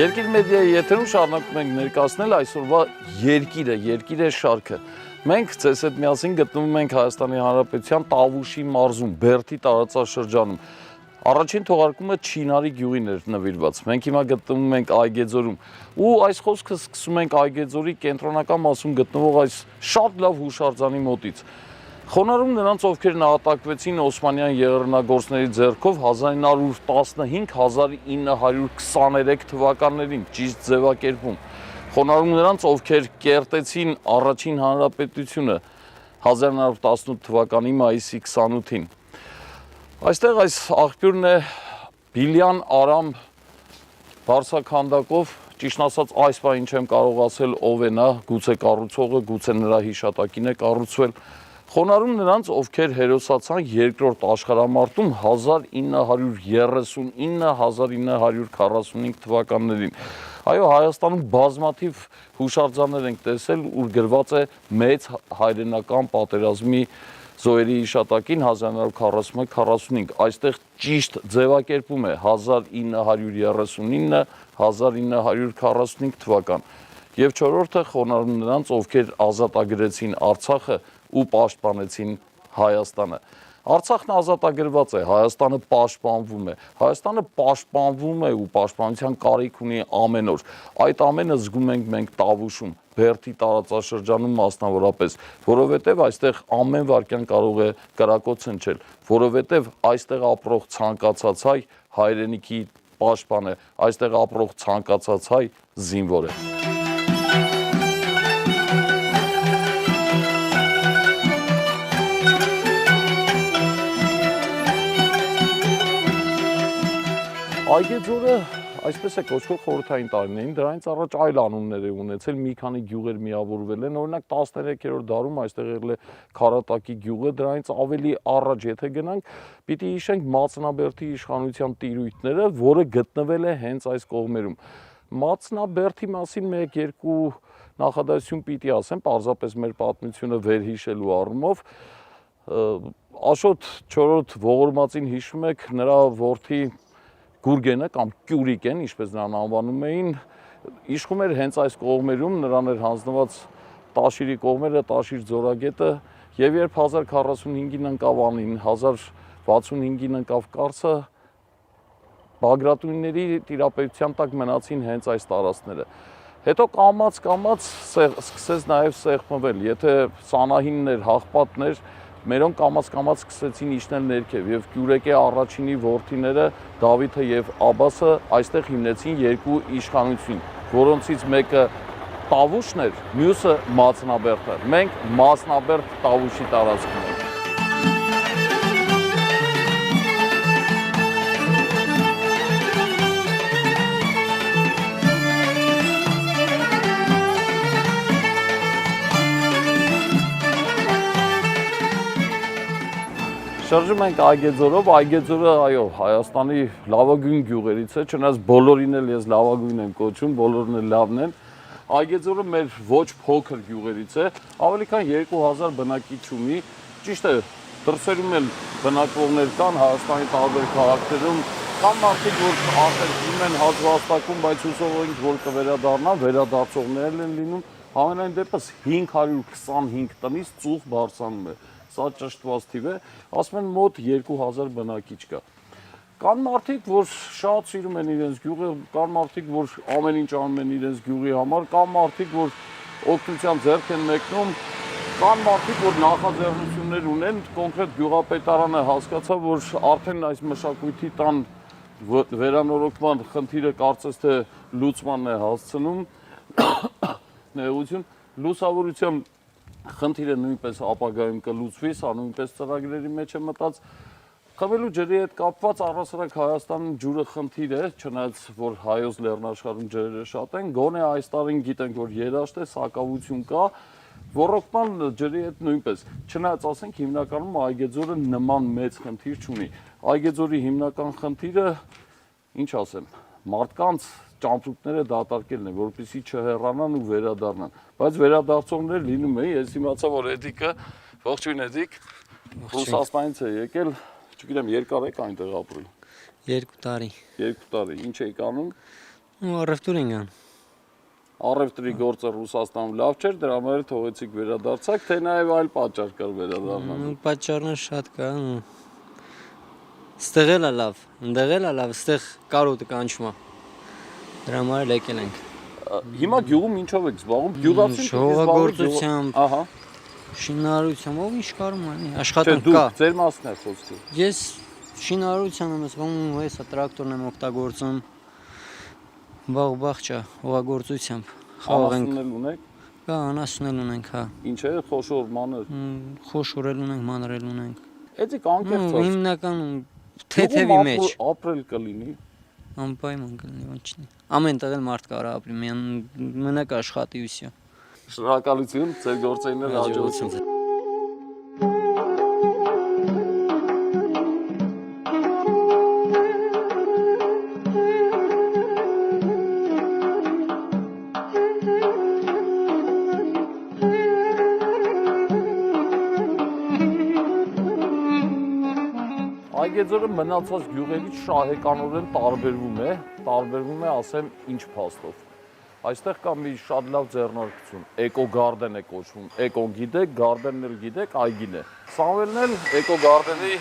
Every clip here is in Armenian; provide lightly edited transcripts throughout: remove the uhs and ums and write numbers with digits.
Երկիր մեդիայի եթերում շարունակում ենք ներկայացնել այսօրվա երկիրը շարքը։ Մենք ձեզ հետ միասին գտնվում ենք Հայաստանի Հանրապետության Տավուշի մարզում, Բերդի տարածաշրջանում։ Առաջին թողարկումը Չինարի գյուղին էր նվիրված։ Մենք հիմա գտնվում ենք Այգեձորում։ Ու այս խոսքը սկսում ենք Այգեձորի կենտրոնական մասում գտնվող այս շատ լավ հուշարձանի մոտից։ Խոնարհում նրանց, ովքեր նահատակվեցին օսմանյան եղեռնագործների ձեռքով 1915-1923 թվականներին, ճիշտ ձևակերպում։ Խոնարհում նրանց, ովքեր կերտեցին Առաջին Հանրապետությունը 1918 թվականի մայիսի 28-ին։ Այստեղ այս աղբյուրն է Բիլյան Արամ բարձրաքանդակով, ճիշտ ասած այս բանը չեմ կարող ասել ով է նա, գուցե կառուցողը, գուցե նրա հիշատակին է կառուցվել։ Խոնարհում նրանց, ովքեր հերոսացան երկրորդ աշխարհամարտում 1939-1945 թվականներին։ Այո, Հայաստանում բազմաթիվ հուշարձաններ ենք տեսել, ուր գրված է մեծ հայրենական պատերազմի զոհերի հիշատակին 1941-45։ Այստեղ ճիշտ ձևակերպում է 1939-1945 թվական։ Եվ չորրորդը խոնարհում նրանց, ովքեր ազատագրեցին Արցախը ու պաշտպանեցին Հայաստանը։ Արցախն ազատագրված է, Հայաստանը պաշտպանվում է։ Հայաստանը պաշտպանվում է ու պաշտպանության կարիք ունի ամեն օր։ Այդ ամենը զգում ենք մենք Տավուշում, Բերդի տարածաշրջանում մասնավորապես, որովհետև այստեղ ամեն վայրկյան կարող է կրակոց հնչել, որովհետև այստեղ ապրող ցանկացած հայ հայրենիքի պաշտպան է, այստեղ ապրող ցանկացած հայ զինվոր է։ Այգեձորը, այսպես է կոչվող խորհրդային տարիներին, դրանից առաջ այլ անուններ է ունեցել, մի քանի գյուղեր միավորվել են, օրինակ 13-րդ դարում այստեղ եղել է Քարատակի գյուղը, դրանից ավելի առաջ եթե գնանք, պիտի հիշենք Մածնաբերդի իշխանության տիրույթները, որը գտնվել է հենց այս կողմերում։ Մածնաբերդի մասին 1-2 նախադասություն պիտի ասեմ, պարզապես մեր պատմությունը վերհիշելու առումով, Աշոտ 4-րդ ողորմածին հիշում եք, նրա որդի Գուրգենը կամ Կյուրիկեն, ինչպես նրան անվանում էին, իշխում էր հենց այս կողմերում, նրան էր հանձնված Տաշիրի կողմերը, Տաշիր ձորագետը, եւ երբ 1045-ին ընկավ անին, 1065-ին ընկավ Կարսը, Բագրատունիների տիրապետության տակ մնացին հենց այս տարածքները։ Հետո կամաց սկսեց նաեւ սեղմվել, եթե Սանահիններ, Հաղպատներ, մերոնք կամաց սկսեցին իջնել ներքև եւ Կյուրեկե առաջինի որդիները Դավիթը եւ Աբասը այստեղ հիմնեցին երկու իշխանություն, որոնցից մեկը Տավուշն էր, մյուսը Մածնաբերդը։ Մենք Մածնաբերդ Տավուշի տարածքում ենք։ Շրջում ենք Այգեձորով, Այգեձորը, այո, Հայաստանի լավագույն գյուղերից է, չնայած բոլորին էլ ես լավագույն եմ կոչում, բոլորն էլ լավն են։ Այգեձորը մեր ոչ փոքր գյուղերից է, ավելի քան 2000 բնակիչ ունի, ճիշտ է, դրսերում էլ բնակվողներ կան, Հայաստանի տարբեր քաղաքներում, կան մարդիկ, որ արտերկրում են հազվաստակում, բայց հուսով ենք, որ կվերադառնան, վերադարձողներ են լինում, համենայն դեպս 525 տնից ծուխ բարձրանում է։ Սա ճշտված թիվ է, ասում են մոտ 2000 բնակիչ կա։ Կան մարդիկ, որ շատ սիրում են իրենց գյուղը, կան մարդիկ, որ ամեն ինչ անում են իրենց գյուղի համար, կան մարդիկ, որ օգնության ձեռք են մեկնում, կան մարդիկ, որ նախաձեռնություններ ունեն, կոնկրետ գյուղապետարանը հասկացավ, որ արդեն այս մշակույթի տան վերանորոգման խնդիրը կարծես թե լուծմանն է հասցնում, նեղություն, լուսավորության խնդիրը նույնպես ապագայում կլուծվի, սա նույնպես ծրագրերի մեջ է մտած։ Խմելու ջրի հետ կապված առհասարակ Հայաստանում ջուրը խնդիր է, չնայած որ հայոց լեռնաշխարհում ջրերը շատ են, գոնե այս տարին գիտենք, որ երաշտ է, սակավություն կա, ոռոգման ջրի հետ նույնպես։ Չնայած ասենք հիմնականում Այգեձորը նման մեծ խնդիր չունի։ Այգեձորի հիմնական խնդիրը, ինչ ասեմ, մարդկանց ճամպրուկները դատարկելն է, որպեսզի չհեռանան ու վերադառնան, բայց վերադարձողներ լինում է, ես իմացա, որ Էդիկը, ողջույն Էդիկ, Ռուսաստանից է եկել, չգիտեմ, երկար եք այնտեղ ապրել։ 2 տարի։ 2 տարի, ինչ եք անում։ Առևտուրին Առևտրի գործը Ռուսաստանում լավ չէր, դրա համար թողեցիք վերադարձաք, թե նաև այլ պատճառ կար վերադառնալու։ Պատճառներ շատ կա։ Ստեղ էլ է լավ, ընդեղ էլ է լավ, ստեղ կարոտը կանչում է։ Դրա համար եկել ենք։ Հիմա գյուղում ինչով եք զբաղվում։ Գյուղացին Ժողովրդությամբ, ահա, շինարարությամբ, ով ինչ կարում է, չէ, աշխատանք կա։ դուք ձեր մասն է խոսքը։ Ես շինարարության եմ զբաղվում, հեսա տրակտորն եմ օգտագործում։ Բաղ-բաղ չա, հողագործությամբ։ Խաղ ենք։ Անասուններ ունեք։ Կա, անասունել ունենք, հա։ Ինչ է, խոշոր, մանր։ Խոշորել ունենք, մանրել ունենք։ Էդիկ անկեղծ է։ Հիմնականում թեթևի մեջ։ Ապրել կլինի։ Անպայման կլինի, ոչ չի։ Ամեն տեղ էլ մարդ կարա ապրի, մենակ աշխատի ու всё։ Շնորհակալություն, ձեր գործերին հաջողություն։ Այգեձորը մնացած գյուղերից շահեկանորեն տարբերվում է, ասեմ, ինչ փաստով։ Այստեղ կա մի շատ լավ ձեռնարկություն, էկոգարդեն է կոչվում, էկոն գիտեք, գարդենն էլ գիտեք, այգին է։ Սամվելն էլ էկոգարդենի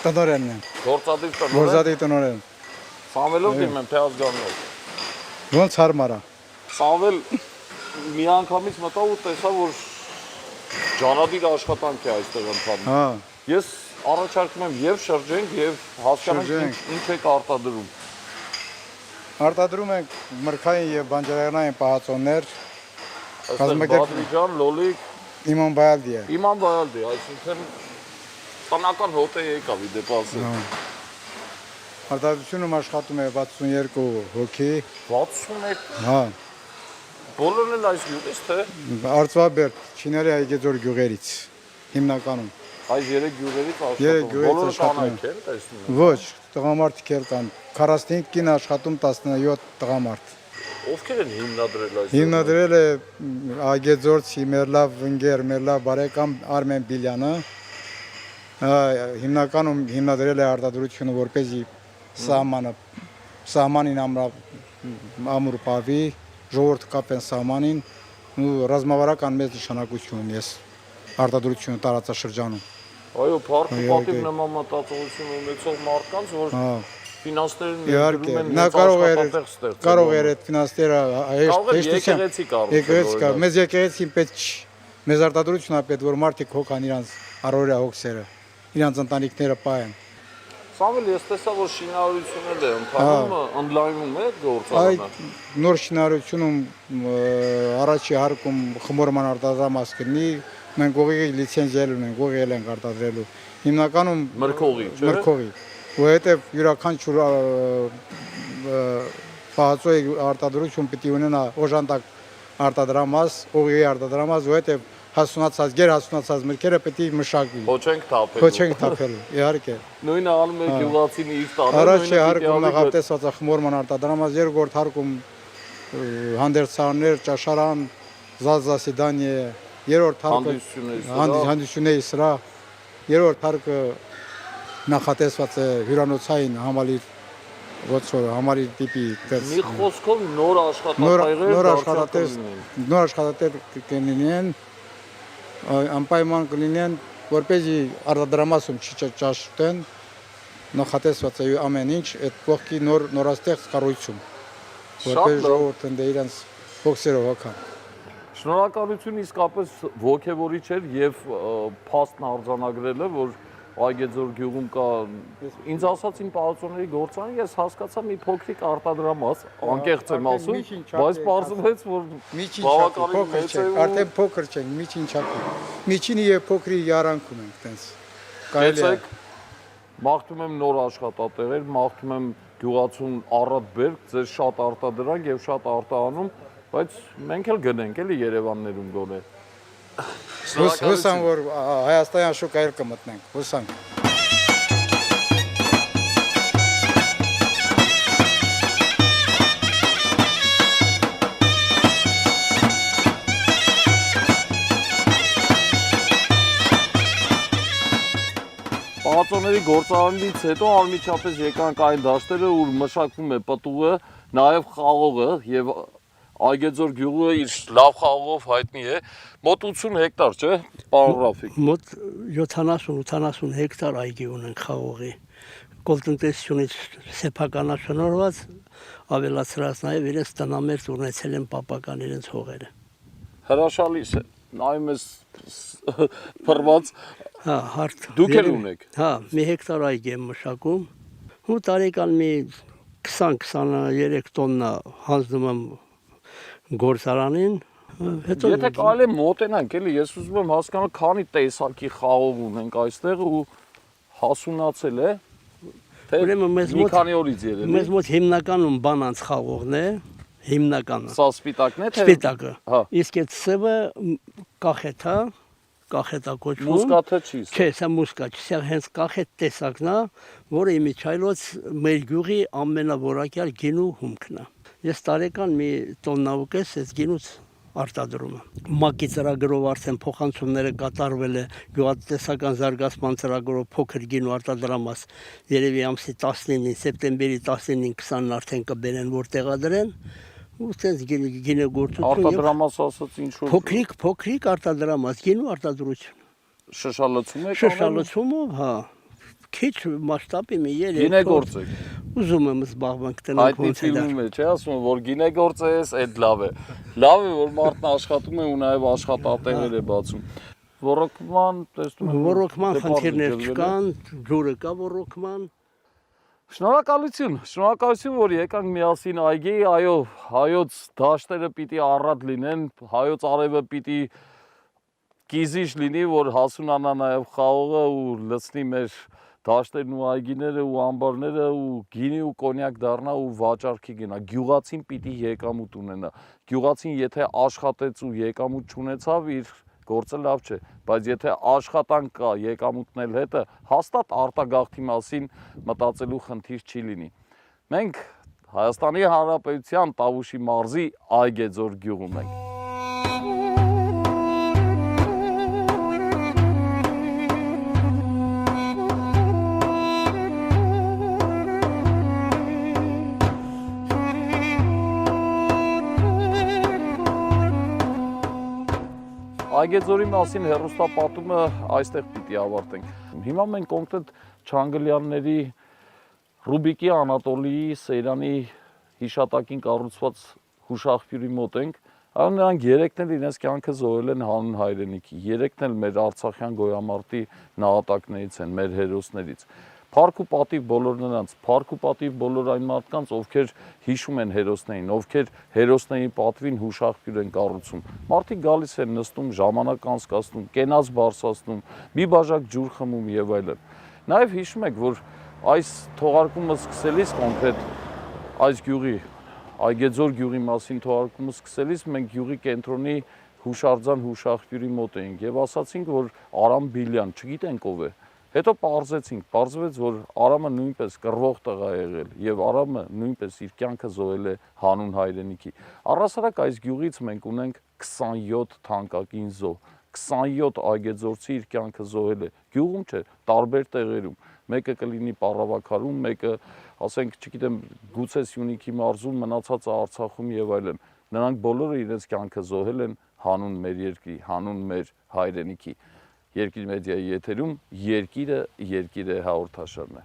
տնօրենն է, գործադիր տնօրեն։ տնօրեն։ Սամվելով դիմեմ, թե ազգանով։ Ոնց հարմար է։ Սամվել մի անգամից մտավ ու տեսա, որ ջանադիր աշխատանք է այստեղ ընթանում։ Հա, Ես առաջարկում եմ եւ շրջենք եւ հասկանանք ինչ եք արտադրում։ արտադրում ենք մրգային եւ բանջարեղենային պահածոներ, Բադրիջան, լոլիկ, Իման Բայալդի է։ Իման Բայալդի, այսինքն տնական հոտ է եկավ իդեպ ասել։ Արտադրությունում աշխատում է 62 հոգի։ 61։ Հա, Բոլորն էլ այս գյուղից թե Արծվաբերդ, Չիների Այգեձոր գյուղերից հիմնականում։ այս 3 գյուղերից Երեք աշխատում։ գյուղերից աշխատում Բոլորը կանայք են տեսնում։ Ոչ, տղամարդիկ էլ կան։ 45 կին աշխատում 17 տղամարդ։ Ովքեր են հիմնադրել այս։ Հիմնադրել է Այգեձորցի մեր լավ ընկեր, մեր լավ բարեկամ Արմեն Բիլյանը։ Հիմնականում հիմնադրել է արտադրությունը, որպեսզի սահմանին ամուր պահվի, ժողովուրդը կապեն սահմանին ու ռազմավարական մեծ նշանակություն ունի այս արտադրությունը տարածաշրջանում։ Այո, փառք ու պատիվ նման մտածողություն ունեցող մարդկանց, որ ֆինանսներն Իհարկե, ներդրում են նա կարող էր այդ ֆինանսները եկեղեցի կար։ մեզ եկեղեցին պետք չի։ Մեզ արտադրությունն է պետք, որ մարդիկ հոգան իրանց առօրյա հոգսերը, իրանց ընտանիքները պահեն։ Սամվել, ես տեսա, որ շինարարությունն է ընթանում, ընդլայնում է գործարանը։ Այդ նոր շինարարությունում առաջի հարկում խմորման արտադրամաս կլինի, մենք գողի լիցենզիա ունենք, գողի ենք արտադրելու։ Հիմնականում Մրգողի, չէ՞։ Մրգողի։ Որովհետև յուրաքանչյուր պահածոյի արտադրություն պիտի ունենա օժանդակ արտադրամաս, օղի արտադրամաս, որովհետև հասունացած, գերհասունացած մրգերը պետք է մշակվի։ Փոչենք թափելու, իհարկե։ Նույնը անում է գյուղացին իր տանը։ Առաջի հարկում նախատեսված է խմորման արտադրամաս, երկրորդ հարկում հանդերձաններ, ճաշարան, զազասիդանիե, երրորդ հարկը հանդիսությունների սրահ, երրորդ հարկը նախատեսված է հյուրանոցային համալիր համալիր տիպի մի խոսքով նոր աշխատատեր կլինեն, անպայման կլինեն, որպեսզի արտադրամասում չճաշտեն, նախատեսված է ամեն ինչ այդ կողքի նորաստեղծ կառույցում, որպեսզի ժողովուրդը դե իրենց հոգսերով հոգան։ Շնորհակալություն, իսկապես ոգևորիչ էր եւ փաստն արձանագրելը, որ Այգեձոր գյուղում կա ինձ ասացին պահածոների գործարան, ես հասկացա մի փոքրիկ արտադրամաս, անկեղծ եմ ասում, բայց պարզվեց, որ բավականին մեծ է, արդեն փոքր չենք, միջին չափի։ Միջինի եւ փոքրի яրանքում ենք տենց։ Կարելի մաղթում եմ նոր աշխատատեղեր, մաղթում եմ գյուղացուն առատ բերք, ձեր շատ արտադրանք եւ շատ արտահանում, բայց մենք էլ գնենք էլի Երևաններում գոնե։ Հուսամ, որ Հայաստանյան շուկայել կմտնենք, հուսամ։ Պահածոների գործարանից հետո անմիջապես եկանք այն դաշտերը, ուր մշակվում է պտուղը նաև խաղողը եւ Այգեձոր գյուղը իր լավ խաղողով հայտնի է։ Մոտ 80 հեկտար, չէ՞, պարոն Ռաֆիկ։ Մոտ 70-80 հեկտար այգի ունենք խաղողի։ Կոլտնտեսությունից սեփականաշնորհված ավելացրած նաև իրենց տնամերձ ունեցել են պապական իրենց հողերը։ Հրաշալի է։ Նայում ես փռված։ Հա, հարթ։ Դուք էլ ունեք։ Հա, մի հեկտար այգի եմ մշակում։ Ու տարեկան մի 20-23 տոննա հանձնում եմ գործարանին, հետո Եթե կարելի է մոտենանք, էլի, ես ուզում եմ հասկանալ, քանի տեսակի խաղող ունենք այստեղ ու հասունացել է, թե ուրեմն մի քանի օրից երևի։ մեզ մոտ հիմնականում բանանց խաղողն է, հիմնականը։ Սա սպիտակն է, թե Սպիտակը։ Հա։ Իսկ այդ սևը կախետա կոչվում։ մուսկաթը չի։ Չէ, սա մուսկա չի, սա հենց կախետ տեսակն է, որը իմիջայլոց մեր գյուղի ամենավորակյալ գինու հումքն է։ Ես տարեկան մի տոննա ու կես այս գինուց արտադրում եմ։ ՄԱԿ-ի ծրագրով արդեն փոխանցումները կատարվել է գյուղատնտեսական զարգացման ծրագրով փոքր գինու արտադրամաս երևի ամսի 19-ին, սեպտեմբերի 19-ին 20-ն արդեն կբերեն, որ տեղադրեն։ Ու ցենց գինեգործություն Արտադրամաս ասած ինչ որ փոքրիկ արտադրամաս, գինու արտադրություն։ շշալցում եք։ Շշալցումով, հա, քիչ մասշտաբի մի 3 Գինեգործ եք։ Ուզում եմ զբաղվենք տնենք Հայտնի ոնց է դա։ ֆիլմում է, չէ՞ ասում, որ գինեգործ ես, այդ լավ է։ Լավ է, որ մարդն աշխատում է ու նաև աշխատատեղեր է բացում։ Ոռոգման, տեսնում եմ, Ոռոգման խնդիրներ դեպի չկան, ջուրը կա ոռոգման։ Շնորհակալություն, որ եկանք միասին այգի, այո, հայոց դաշտերը պիտի առատ լինեն, հայոց արևը պիտի կիզիչ լինի, որ հասունանա նաև խաղողը ու լցնի մեր դաշտերն ու այգիները ու ամբարները ու գինի ու կոնյակ դառնա ու վաճառքի գնա։ Գյուղացին պիտի եկամուտ ունենա։ Գյուղացին եթե աշխատեց ու եկամուտ չունեցավ, իր գործը լավ չէ, բայց եթե աշխատանք կա, եկամուտն էլ հետը, հաստատ արտագաղթի մասին մտածելու խնդիր չի լինի։ Մենք Հայաստանի Հանրապետության Տավուշի մարզի Այգեձոր գյուղում ենք։ Այգեձորի մասին հեռուստապատումը այստեղ պիտի ավարտենք։ Հիմա մենք կոնկրետ Չանգլյանների, Ռուբիկի, Անատոլիի, Սեյրանի հիշատակին կառուցված հուշաղբյուրի մոտ ենք։ Այո, նրանք երեքն էլ իրենց կյանքը զոհել են հանուն հայրենիքի, երեքն էլ մեր արցախյան գոյամարտի նահատակներից են, մեր հերոսներից։ Փառք ու պատիվ բոլոր նրանց, փառք ու պատիվ բոլոր այն մարդկանց, ովքեր հիշում են հերոսներին, ովքեր հերոսների պատվին հուշաղբյուր են կառուցում։ Մարդիկ գալիս են նստում, ժամանակ անցկացնում, կենաց բարձրացնում, մի բաժակ ջուր խմում եւ այլն։ Նաեւ հիշում եք, որ այս թողարկումը սկսելիս կոնկրետ այս գյուղի, Այգեձոր գյուղի մասին թողարկումը սկսելիս մենք գյուղի կենտրոնի հուշարձան հուշաղբյուրի մոտ էինք եւ ասացինք, որ Արամ Բիլյան, չգիտենք ով է։ Հետո պարզվեց, որ Արամը նույնպես կռվող տղա է եղել եւ Արամը նույնպես իր կյանքը զոհել է հանուն հայրենիքի։ Առհասարակ այս գյուղից մենք ունենք 27 թանկագին զոհ, 27 այգեձորցի իր կյանքը զոհել է։ Գյուղում չէ, տարբեր տեղերում։ Մեկը կլինի Պառավաքարում, մեկը, ասենք, չգիտեմ, գուցե Սյունիքի մարզում, մնացածը Արցախում եւ այլն։ Նրանք բոլորը իրենց կյանքը զոհել են հանուն մեր երկրի, հանուն մեր հայրենիքի։ Երկիր մեդիայի եթերում Երկիրը հաղորդաշարն է։